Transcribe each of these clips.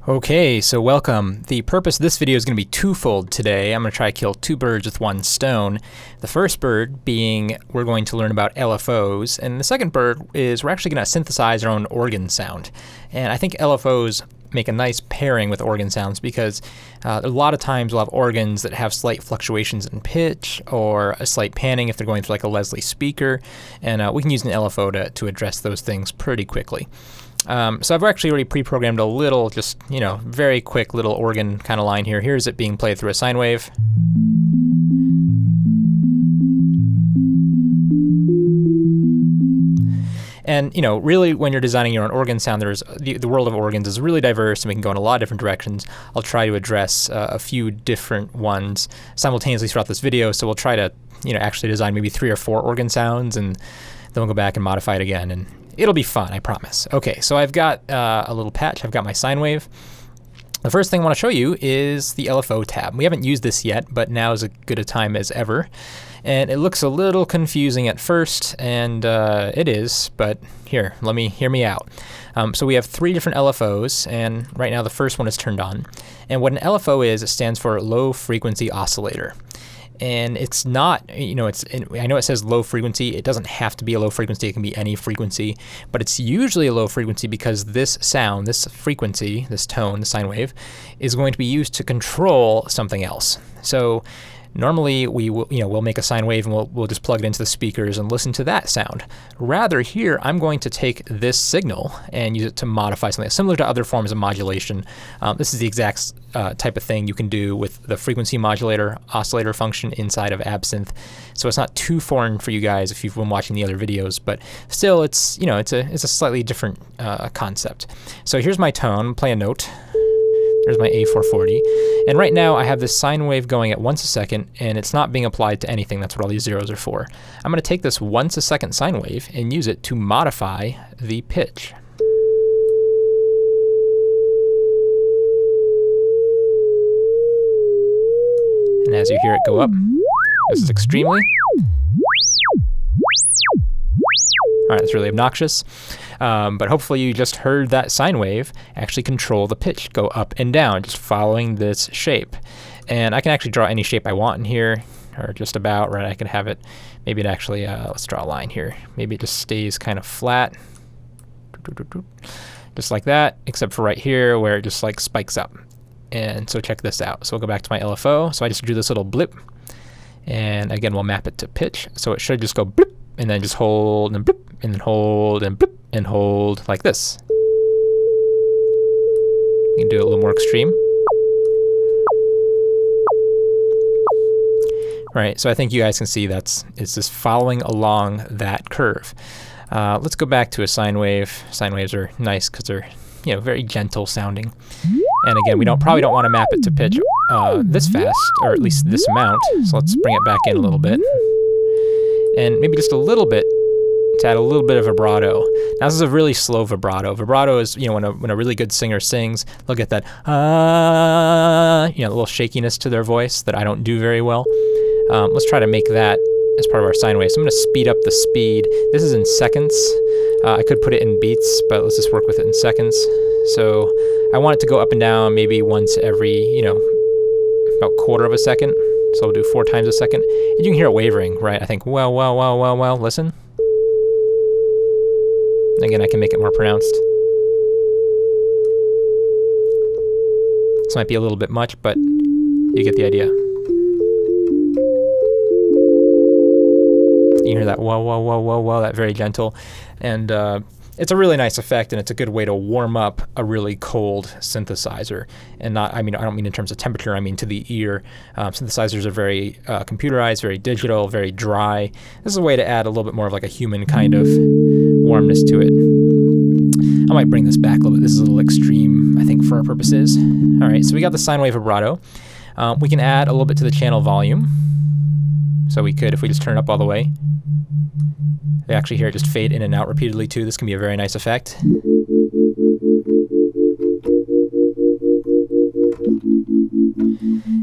Okay, so welcome. The purpose of this video is going to be twofold today. I'm going to try to kill two birds with one stone. The first bird being we're going to learn about LFOs, and the second bird is we're actually going to synthesize our own organ sound. And I think LFOs make a nice pairing with organ sounds because a lot of times we'll have organs that have slight fluctuations in pitch or a slight panning if they're going through like a Leslie speaker, and we can use an LFO to address those things pretty quickly. So I've actually already pre-programmed a little, just, very quick little organ kind of line here. Here's it being played through a sine wave. And, really when you're designing your own organ sound, the world of organs is really diverse and we can go in a lot of different directions. I'll try to address a few different ones simultaneously throughout this video. So we'll try to, actually design maybe 3 or 4 organ sounds, and then we'll go back and modify it again. And it'll be fun, I promise. Okay, so I've got a little patch. I've got my sine wave. The first thing I want to show you is the LFO tab. We haven't used this yet, but now is as good a time as ever. And it looks a little confusing at first, and it is, but hear me out. So we have 3 different LFOs, and right now the first one is turned on. And what an LFO is, it stands for low frequency oscillator. And it's not, I know it says low frequency. It doesn't have to be a low frequency. It can be any frequency. But it's usually a low frequency because this sound, this frequency, this tone, the sine wave, is going to be used to control something else. So normally we'll make a sine wave and we'll just plug it into the speakers and listen to that sound. Rather here, I'm going to take this signal and use it to modify something similar to other forms of modulation. This is the exact type of thing you can do with the frequency modulator oscillator function inside of Absynth. So it's not too foreign for you guys if you've been watching the other videos, but still it's a slightly different concept. So here's my tone, play a note. There's my A440. And right now I have this sine wave going at once a second, and it's not being applied to anything. That's what all these zeros are for. I'm going to take this once a second sine wave and use it to modify the pitch. And as you hear it go up, this is extremely. All right, that's really obnoxious. But hopefully you just heard that sine wave actually control the pitch, go up and down, just following this shape. And I can actually draw any shape I want in here, or just about, right? I can have it, maybe it actually, let's draw a line here. Maybe it just stays kind of flat, just like that, except for right here where it just like spikes up. And so check this out. So we'll go back to my LFO. So I just drew this little blip. And again, we'll map it to pitch. So it should just go blip, and then just hold and blip, and then hold and blip, and hold like this. We can do it a little more extreme. Right, so I think you guys can see it's just following along that curve. Let's go back to a sine wave. Sine waves are nice because they're very gentle sounding. And again, we probably don't want to map it to pitch this fast, or at least this amount. So let's bring it back in a little bit. And maybe just a little bit to add a little bit of vibrato. Now this is a really slow vibrato. Vibrato is, when a really good singer sings, they'll get that, a little shakiness to their voice that I don't do very well. Let's try to make that as part of our sine wave. So I'm going to speed up the speed. This is in seconds. I could put it in beats, but let's just work with it in seconds. So I want it to go up and down maybe once every, about quarter of a second. So we'll do 4 times a second. And you can hear it wavering, right? I think, well, listen. Again, I can make it more pronounced. This might be a little bit much, but you get the idea. You hear that whoa, that very gentle. And it's a really nice effect, and it's a good way to warm up a really cold synthesizer. And I don't mean in terms of temperature, I mean to the ear. Synthesizers are very computerized, very digital, very dry. This is a way to add a little bit more of like a human kind of warmness to it. I might bring this back a little bit. This is a little extreme, I think, for our purposes. All right, so we got the sine wave vibrato. We can add a little bit to the channel volume. So we could, if we just turn it up all the way. We actually hear it just fade in and out repeatedly too. This can be a very nice effect.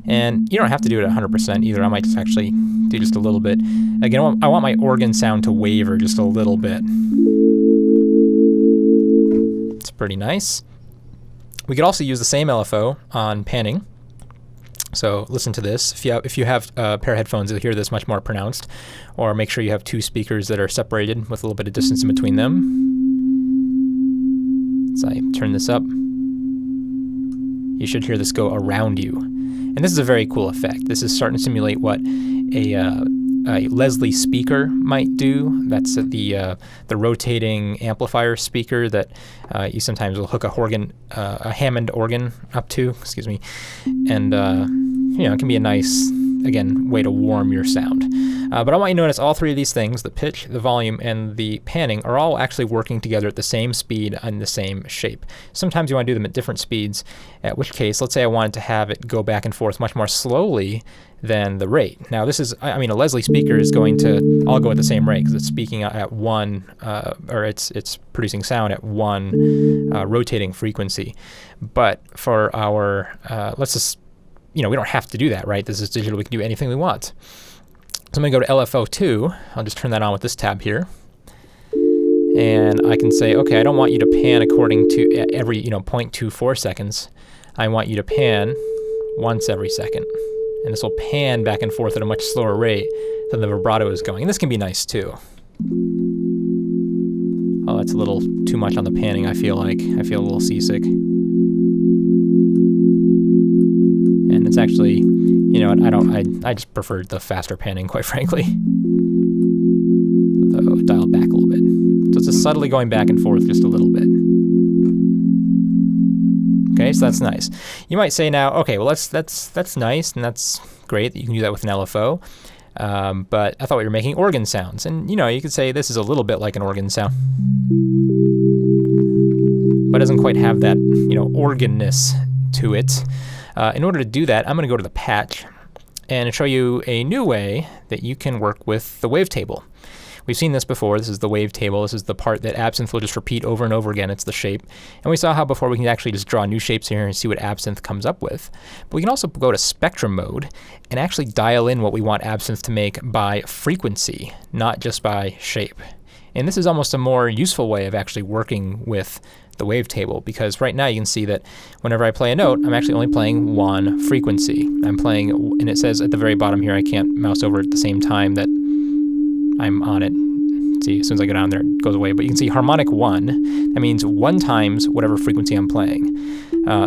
And you don't have to do it at 100% either. I might just actually do just a little bit. Again, I want my organ sound to waver just a little bit. It's pretty nice. We could also use the same LFO on panning. So listen to this. If you have a pair of headphones, you'll hear this much more pronounced. Or make sure you have two speakers that are separated with a little bit of distance in between them. As I turn this up, you should hear this go around you. And this is a very cool effect. This is starting to simulate what a Leslie speaker might do. That's the rotating amplifier speaker that you sometimes will hook a Hammond organ up to. Excuse me, and it can be a nice, again, way to warm your sound. But I want you to notice all three of these things: the pitch, the volume, and the panning are all actually working together at the same speed and the same shape. Sometimes you want to do them at different speeds. At which case, let's say I wanted to have it go back and forth much more slowly than the rate. Now this is, a Leslie speaker is going to all go at the same rate because it's speaking at one, or it's producing sound at one rotating frequency. But for our, let's just, we don't have to do that, right? This is digital. We can do anything we want. So I'm going to go to LFO 2. I'll just turn that on with this tab here. And I can say, okay, I don't want you to pan according to every, 0.24 seconds. I want you to pan once every second. And this will pan back and forth at a much slower rate than the vibrato is going. And this can be nice too. Oh, that's a little too much on the panning, I feel like. I feel a little seasick. And it's actually, I just preferred the faster panning, quite frankly. So dial it back a little bit. So it's just subtly going back and forth just a little bit. Okay, so that's nice. You might say now, okay, well that's nice and that's great that you can do that with an LFO. But I thought we were making organ sounds, and you could say this is a little bit like an organ sound, but doesn't quite have that organness to it. In order to do that, I'm going to go to the patch and show you a new way that you can work with the wavetable. We've seen this before. This is the wavetable. This is the part that Absynth will just repeat over and over again. It's the shape. And we saw how before we can actually just draw new shapes here and see what Absynth comes up with. But we can also go to spectrum mode and actually dial in what we want Absynth to make by frequency, not just by shape. And this is almost a more useful way of actually working with the wavetable, because right now you can see that whenever I play a note, I'm actually only playing one frequency. I'm playing, and it says at the very bottom here, I can't mouse over at the same time that I'm on it. See, as soon as I go down there, it goes away. But you can see harmonic 1. That means 1 times whatever frequency I'm playing.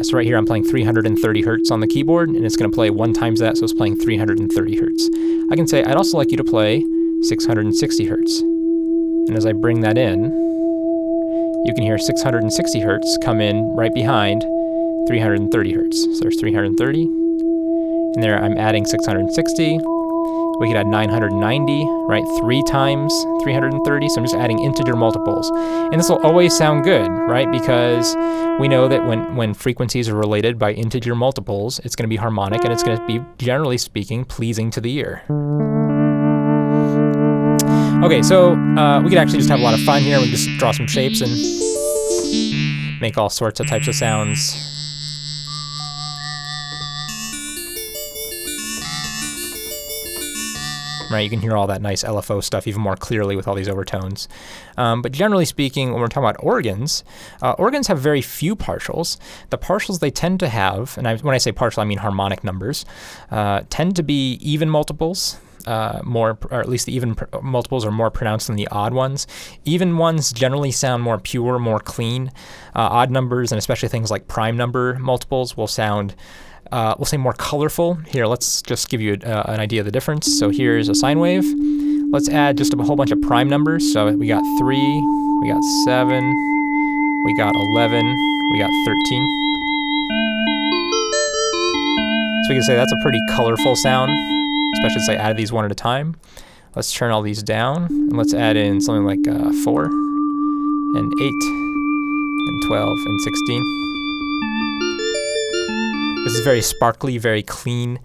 So right here, I'm playing 330 hertz on the keyboard, and it's going to play 1 times that, so it's playing 330 hertz. I can say, I'd also like you to play 660 hertz. And as I bring that in, you can hear 660 hertz come in right behind 330 hertz. So there's 330. And there I'm adding 660. We could add 990, right? 3 times 330. So I'm just adding integer multiples. And this will always sound good, right? Because we know that when frequencies are related by integer multiples, it's going to be harmonic and it's going to be, generally speaking, pleasing to the ear. Okay, so we could actually just have a lot of fun here. We can just draw some shapes and make all sorts of types of sounds. Right, you can hear all that nice LFO stuff even more clearly with all these overtones. But generally speaking, when we're talking about organs, organs have very few partials. The partials they tend to have, and when I say partial, I mean harmonic numbers, tend to be even multiples. Or at least the even multiples are more pronounced than the odd ones. Even ones generally sound more pure, more clean. Odd numbers, and especially things like prime number multiples, will sound, we'll say, more colorful. Here, let's just give you an idea of the difference. So here's a sine wave. Let's add just a whole bunch of prime numbers. So we got 3, we got 7, we got 11, we got 13. So we can say that's a pretty colorful sound, especially since I added these one at a time. Let's turn all these down, and let's add in something like 4, and 8, and 12, and 16. This is very sparkly, very clean.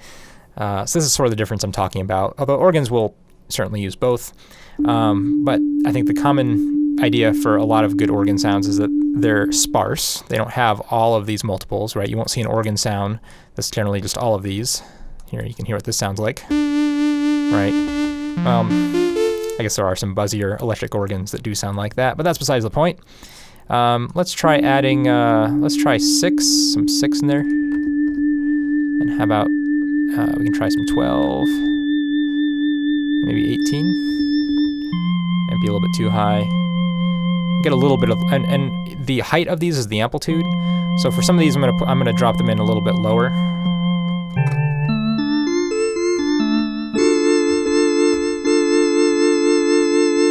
So this is sort of the difference I'm talking about, although organs will certainly use both. But I think the common idea for a lot of good organ sounds is that they're sparse. They don't have all of these multiples, right? You won't see an organ sound that's generally just all of these. Here, you can hear what this sounds like, right? I guess there are some buzzier electric organs that do sound like that, but that's besides the point. Let's try adding, let's try some 6 in there. And how about, we can try some 12, maybe 18. Might be a little bit too high. Get a little bit of, and the height of these is the amplitude. So for some of these, I'm gonna drop them in a little bit lower.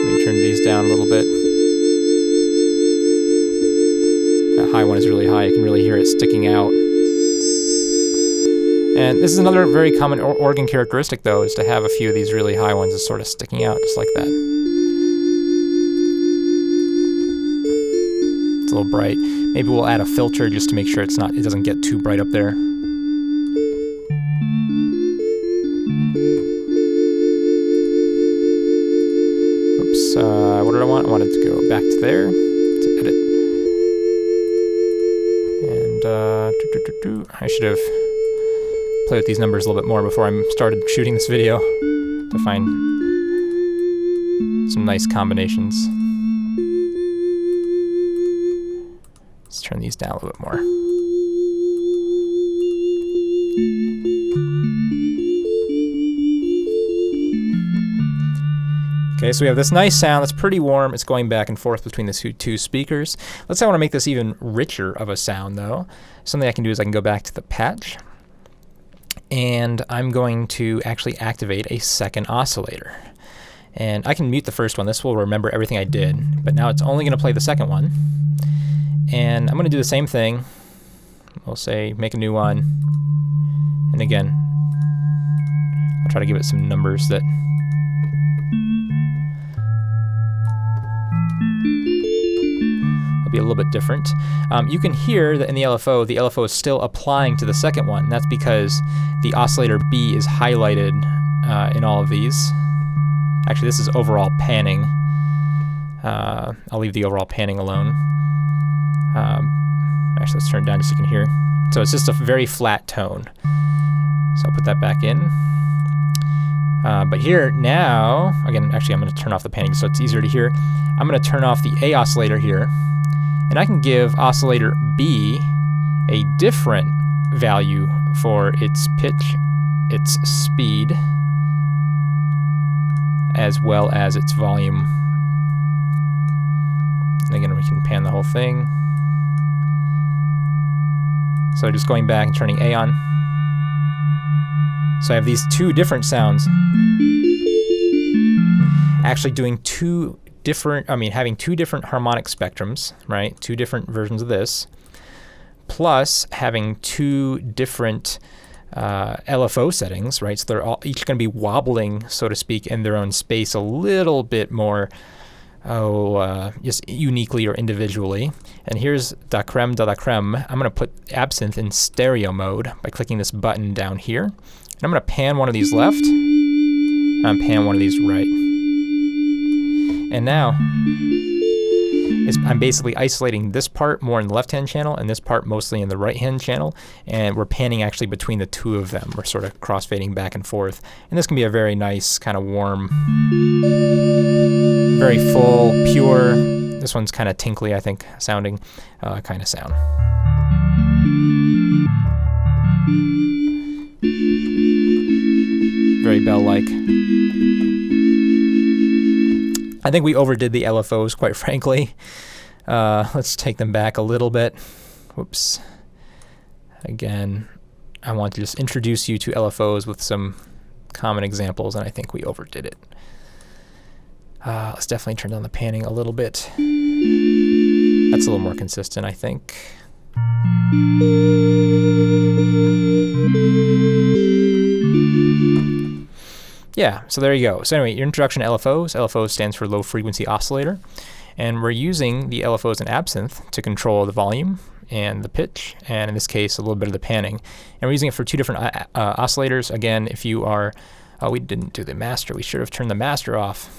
Let me turn these down a little bit. That high one is really high. You can really hear it sticking out. And this is another very common organ characteristic, though, is to have a few of these really high ones just sort of sticking out, just like that. It's a little bright. Maybe we'll add a filter just to make sure it doesn't get too bright up there. Oops, what did I want? I wanted to go back to there, to edit. And I should have played with these numbers a little bit more before I started shooting this video to find some nice combinations. Let's turn these down a little bit more. Okay, so we have this nice sound that's pretty warm. It's going back and forth between the two speakers. Let's say I want to make this even richer of a sound, though. Something I can do is I can go back to the patch, and I'm going to actually activate a second oscillator. And I can mute the first one. This will remember everything I did, but now it's only going to play the second one. And I'm going to do the same thing. We'll say make a new one. And again, I'll try to give it some numbers that will be a little bit different. You can hear that in the LFO is still applying to the second one. That's because the oscillator B is highlighted in all of these. Actually, this is overall panning. I'll leave the overall panning alone. Actually, let's turn it down just so you can hear. So it's just a very flat tone. So I'll put that back in. But here now, again, actually I'm going to turn off the panning so it's easier to hear. I'm going to turn off the A oscillator here, and I can give oscillator B a different value for its pitch, its speed, as well as its volume. And again, we can pan the whole thing. So just going back and turning A on. So I have these two different sounds. Actually doing having two different harmonic spectrums, right? Two different versions of this, plus having two different LFO settings, right? So they're all each going to be wobbling, so to speak, in their own space a little bit more, just uniquely or individually. And here's da creme de la creme. I'm going to put Absynth in stereo mode by clicking this button down here. And I'm going to pan one of these left, and pan one of these right. And now, I'm basically isolating this part more in the left-hand channel and this part mostly in the right-hand channel, and we're panning actually between the two of them. We're sort of cross-fading back and forth. And this can be a very nice, kind of warm, very full, pure, this one's kind of tinkly, I think, sounding kind of sound. Very bell-like. I think we overdid the LFOs, quite frankly. Let's take them back a little bit. Whoops. Again, I want to just introduce you to LFOs with some common examples, and I think we overdid it. Let's definitely turn down the panning a little bit. That's a little more consistent, I think. Yeah, so there you go. So anyway, your introduction to LFOs. LFO stands for low frequency oscillator. And we're using the LFOs in Absynth to control the volume and the pitch, and in this case, a little bit of the panning. And we're using it for two different oscillators. Again, if you are, we didn't do the master. We should have turned the master off.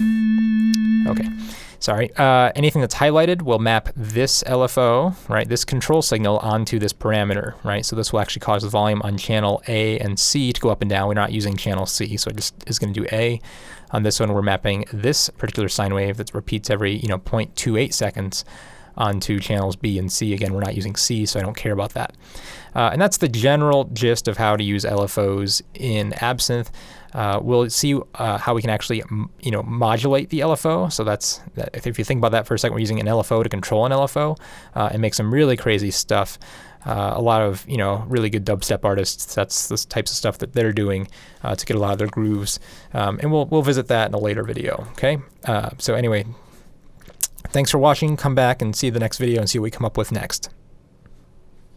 Okay, sorry. Anything that's highlighted will map this LFO, right, this control signal onto this parameter, right? So this will actually cause the volume on channel A and C to go up and down. We're not using channel C, so it just is going to do A. On this one, we're mapping this particular sine wave that repeats every 0.28 seconds onto channels B and C. Again, we're not using C, so I don't care about that. And that's the general gist of how to use LFOs in Absynth. We'll see how we can actually, modulate the LFO. So if you think about that for a second, we're using an LFO to control an LFO and make some really crazy stuff. A lot of, really good dubstep artists, that's the types of stuff that they're doing to get a lot of their grooves. And we'll visit that in a later video, okay? So anyway, thanks for watching. Come back and see the next video and see what we come up with next.